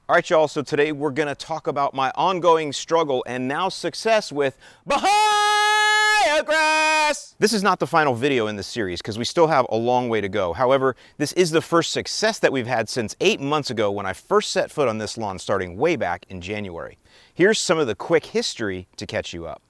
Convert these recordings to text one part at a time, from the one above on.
All right, y'all, so today we're gonna talk about my ongoing struggle and now success with Bahia grass. This is not the final video in this series because we still have a long way to go. However, this is the first success that we've had since 8 months ago when I first set foot on this lawn starting way back in January. Here's some of the quick history to catch you up.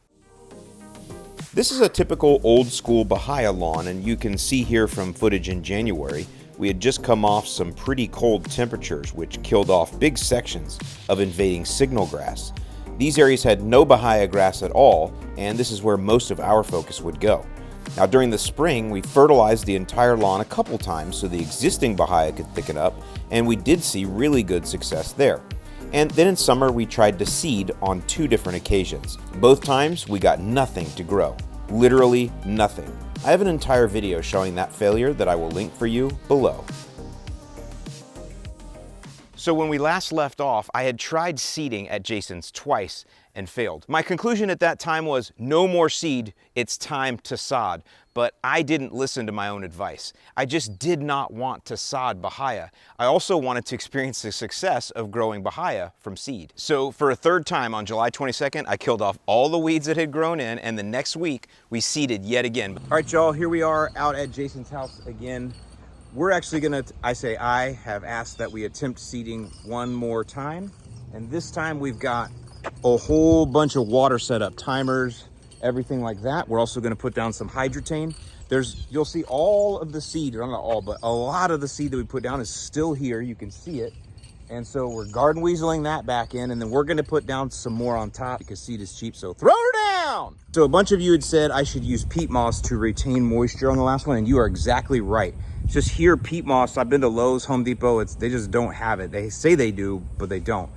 This is a typical old school Bahia lawn, and you can see here from footage in January, we had just come off some pretty cold temperatures which killed off big sections of invading signal grass. These areas had no Bahia grass at all, and this is where most of our focus would go. Now during the spring, we fertilized the entire lawn a couple times so the existing Bahia could thicken up, and we did see really good success there. And then in summer, we tried to seed on 2 different occasions. Both times, we got nothing to grow. Literally nothing. I have an entire video showing that failure that I will link for you below. So when we last left off, I had tried seeding at Jason's twice and failed. My conclusion at that time was no more seed, it's time to sod. But I didn't listen to my own advice. I just did not want to sod Bahia. I also wanted to experience the success of growing Bahia from seed. So for a third time on July 22nd, I killed off all the weeds that had grown in, and the next week we seeded yet again. All right, y'all, here we are out at Jason's house again. We're actually gonna, I have asked that we attempt seeding one more time. And this time we've got a whole bunch of water set up, timers, everything like that. We're also gonna put down some hydrotane. You'll see all of the seed, or not all, but a lot of the seed that we put down is still here. You can see it. And so we're garden weaseling that back in, and then we're gonna put down some more on top because seed is cheap, so throw her down! So a bunch of you had said I should use peat moss to retain moisture on the last one, and you are exactly right. Just here, peat moss, I've been to Lowe's, Home Depot, they just don't have it. They say they do, but they don't.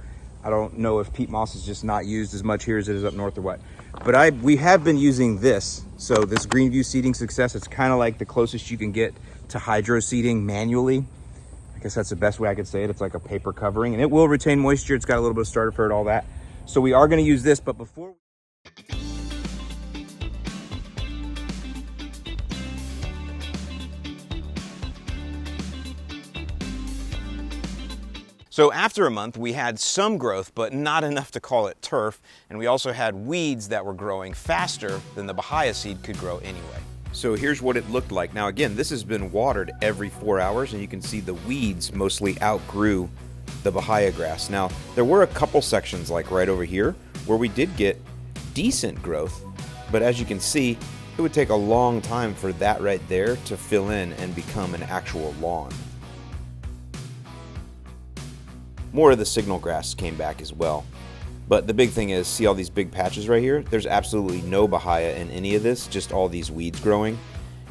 I don't know if peat moss is just not used as much here as it is up north or what. But we have been using this. So this Greenview seeding success, it's kind of like the closest you can get to hydro seeding manually. I guess that's the best way I could say it. It's like a paper covering, and it will retain moisture. It's got a little bit of starter fur and all that. So we are gonna use this, but before... So after a month, we had some growth, but not enough to call it turf. And we also had weeds that were growing faster than the Bahia seed could grow anyway. So here's what it looked like. Now again, this has been watered every 4 hours, and you can see the weeds mostly outgrew the Bahia grass. Now, there were a couple sections like right over here where we did get decent growth, but as you can see, it would take a long time for that right there to fill in and become an actual lawn. More of the signal grass came back as well. But the big thing is, see all these big patches right here? There's absolutely no Bahia in any of this, just all these weeds growing.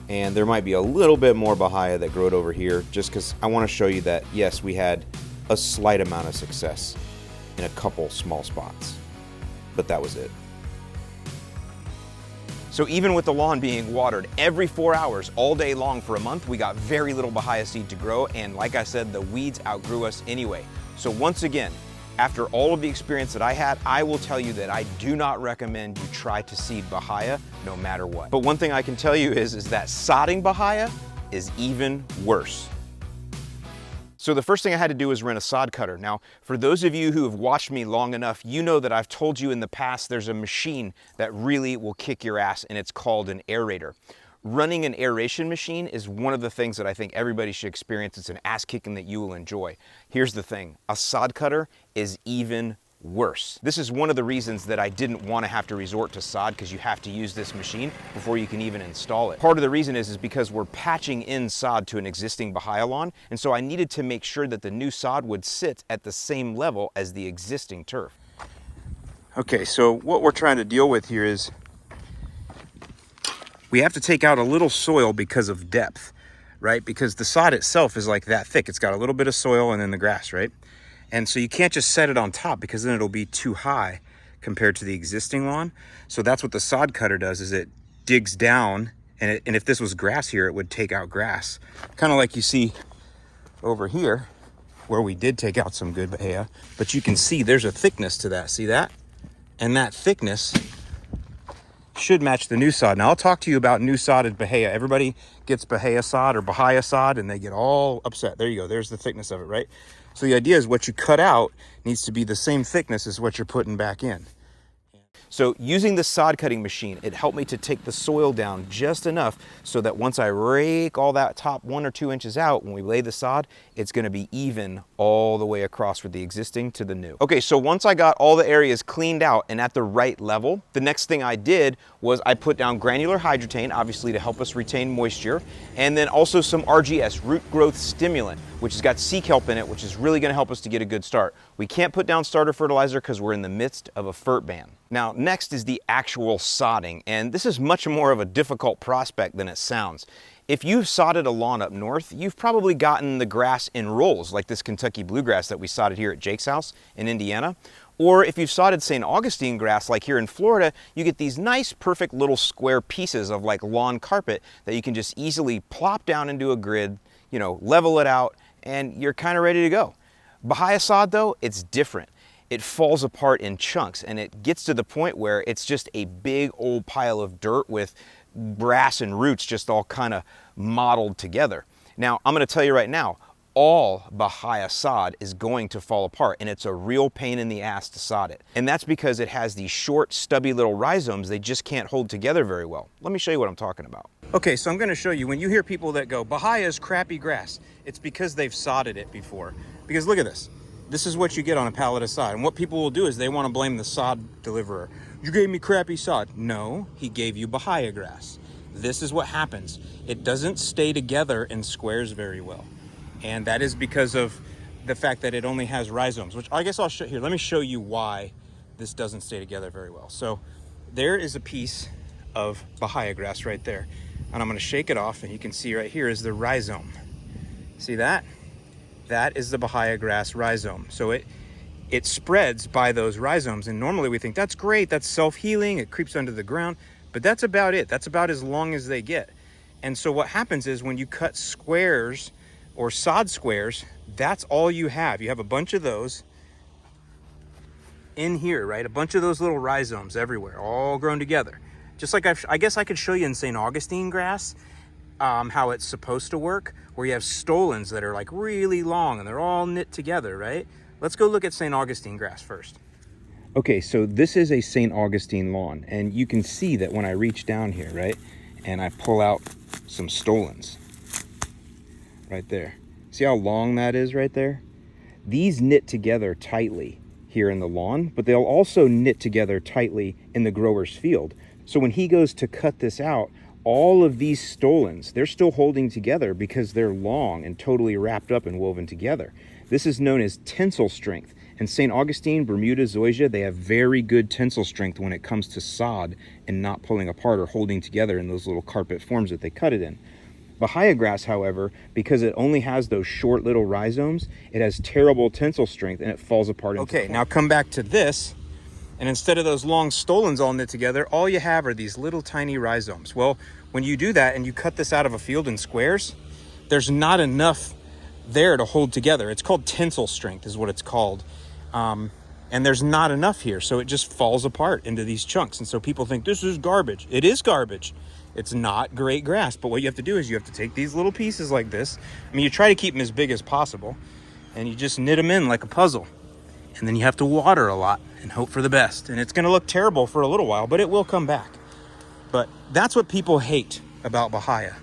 And there might be a little bit more Bahia that growed over here, just because I want to show you that, yes, we had a slight amount of success in a couple small spots. But that was it. So even with the lawn being watered every 4 hours all day long for a month, we got very little Bahia seed to grow, and like I said, the weeds outgrew us anyway. So once again, after all of the experience that I had, I will tell you that I do not recommend you try to seed Bahia no matter what. But one thing I can tell you is that sodding Bahia is even worse. So the first thing I had to do was rent a sod cutter. Now, for those of you who have watched me long enough, you know that I've told you in the past there's a machine that really will kick your ass, and it's called an aerator. Running an aeration machine is one of the things that I think everybody should experience. It's an ass kicking that you will enjoy. Here's the thing, a sod cutter is even worse. This is one of the reasons that I didn't want to have to resort to sod, because you have to use this machine before you can even install it. Part of the reason is because we're patching in sod to an existing Bahia lawn, and so I needed to make sure that the new sod would sit at the same level as the existing turf. Okay, so what we're trying to deal with here is we have to take out a little soil because of depth, right? Because the sod itself is like that thick. It's got a little bit of soil and then the grass, right? And so you can't just set it on top because then it'll be too high compared to the existing lawn. So that's what the sod cutter does, is it digs down, and if this was grass here, it would take out grass. Kind of like you see over here where we did take out some good Bahia, but you can see there's a thickness to that. See that? And that thickness should match the new sod. Now I'll talk to you about new sodded Bahia. Everybody gets Bahia sod or Bahia sod and they get all upset. There you go. There's the thickness of it, right? So the idea is what you cut out needs to be the same thickness as what you're putting back in. So using the sod cutting machine, it helped me to take the soil down just enough so that once I rake all that top 1 or 2 inches out, when we lay the sod, it's gonna be even all the way across from the existing to the new. Okay, so once I got all the areas cleaned out and at the right level, the next thing I did was I put down granular hydrotain, obviously to help us retain moisture, and then also some RGS, root growth stimulant, which has got sea kelp in it, which is really gonna help us to get a good start. We can't put down starter fertilizer because we're in the midst of a FERT ban. Now, next is the actual sodding, and this is much more of a difficult prospect than it sounds. If you've sodded a lawn up north, you've probably gotten the grass in rolls, like this Kentucky bluegrass that we sodded here at Jake's house in Indiana. Or if you've sodded St. Augustine grass, like here in Florida, you get these nice, perfect little square pieces of like lawn carpet that you can just easily plop down into a grid, you know, level it out, and you're kind of ready to go. Bahia sod, though, it's different. It falls apart in chunks, and it gets to the point where it's just a big old pile of dirt with grass and roots just all kind of mottled together. Now, I'm going to tell you right now, all Bahia sod is going to fall apart, and it's a real pain in the ass to sod it. And that's because it has these short, stubby little rhizomes. They just can't hold together very well. Let me show you what I'm talking about. Okay, so I'm going to show you, when you hear people that go, Bahia is crappy grass, it's because they've sodded it before. Because look at this. This is what you get on a pallet of sod. And what people will do is they want to blame the sod deliverer. You gave me crappy sod. No, he gave you Bahia grass. This is what happens. It doesn't stay together in squares very well. And that is because of the fact that it only has rhizomes, which I guess I'll show here. Let me show you why this doesn't stay together very well. So there is a piece of Bahia grass right there. And I'm going to shake it off, and you can see right here is the rhizome. See that? That is the Bahia grass rhizome. So it spreads by those rhizomes, and normally we think that's great, that's self-healing, it creeps under the ground, but that's about it. That's about as long as they get. And so what happens is when you cut squares or sod squares, that's all you have. You have a bunch of those in here, right? A bunch of those little rhizomes everywhere, all grown together. Just like I guess I could show you in St. Augustine grass, how it's supposed to work, where you have stolons that are like really long and they're all knit together, right? Let's go look at St. Augustine grass first. Okay, so this is a St. Augustine lawn, and you can see that when I reach down here, right, and I pull out some stolons right there. See how long that is right there? These knit together tightly here in the lawn, but they'll also knit together tightly in the grower's field. So when he goes to cut this out, all of these stolons, they're still holding together because they're long and totally wrapped up and woven together. This is known as tensile strength. And St. Augustine, Bermuda, zoysia, they have very good tensile strength when it comes to sod and not pulling apart or holding together in those little carpet forms that they cut it in. Bahia grass, however, because it only has those short little rhizomes, it has terrible tensile strength and it falls apart. Okay, now come back to this. And instead of those long stolons all knit together, all you have are these little tiny rhizomes. Well, when you do that and you cut this out of a field in squares, there's not enough there to hold together. It's called tensile strength is what it's called. And there's not enough here. So it just falls apart into these chunks. And so people think this is garbage. It is garbage. It's not great grass. But what you have to do is you have to take these little pieces like this. I mean, you try to keep them as big as possible. And you just knit them in like a puzzle. And then you have to water a lot and hope for the best. And it's going to look terrible for a little while, but it will come back. But that's what people hate about Bahia,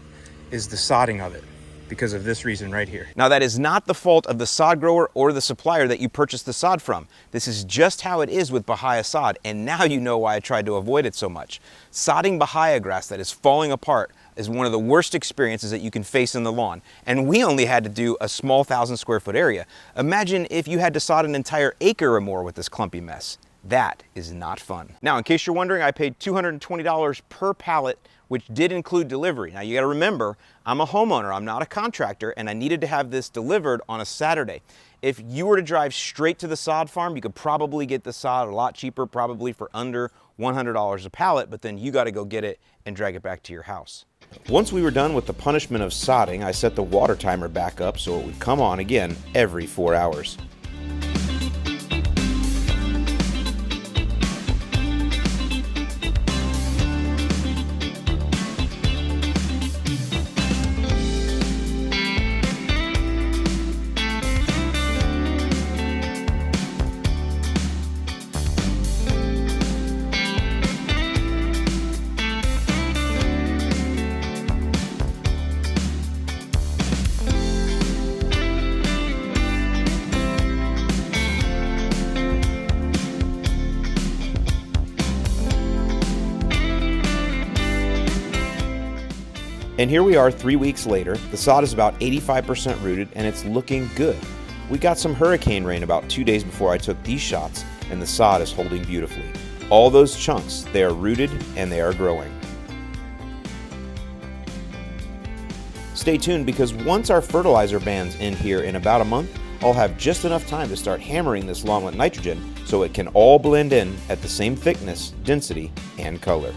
is the sodding of it, because of this reason right here. Now, that is not the fault of the sod grower or the supplier that you purchased the sod from. This is just how it is with Bahia sod, and now you know why I tried to avoid it so much. Sodding Bahia grass that is falling apart is one of the worst experiences that you can face in the lawn. And we only had to do a small 1,000 square foot area. Imagine if you had to sod an entire acre or more with this clumpy mess. That is not fun. Now, in case you're wondering, I paid $220 per pallet, which did include delivery. Now, you gotta remember, I'm a homeowner, I'm not a contractor, and I needed to have this delivered on a Saturday. If you were to drive straight to the sod farm, you could probably get the sod a lot cheaper, probably for under $100 a pallet, but then you gotta go get it and drag it back to your house. Once we were done with the punishment of sodding, I set the water timer back up so it would come on again every 4 hours. And here we are 3 weeks later. The sod is about 85% rooted and it's looking good. We got some hurricane rain about 2 days before I took these shots, and the sod is holding beautifully. All those chunks, they are rooted and they are growing. Stay tuned, because once our fertilizer ban's in here in about a month, I'll have just enough time to start hammering this lawn with nitrogen so it can all blend in at the same thickness, density, and color.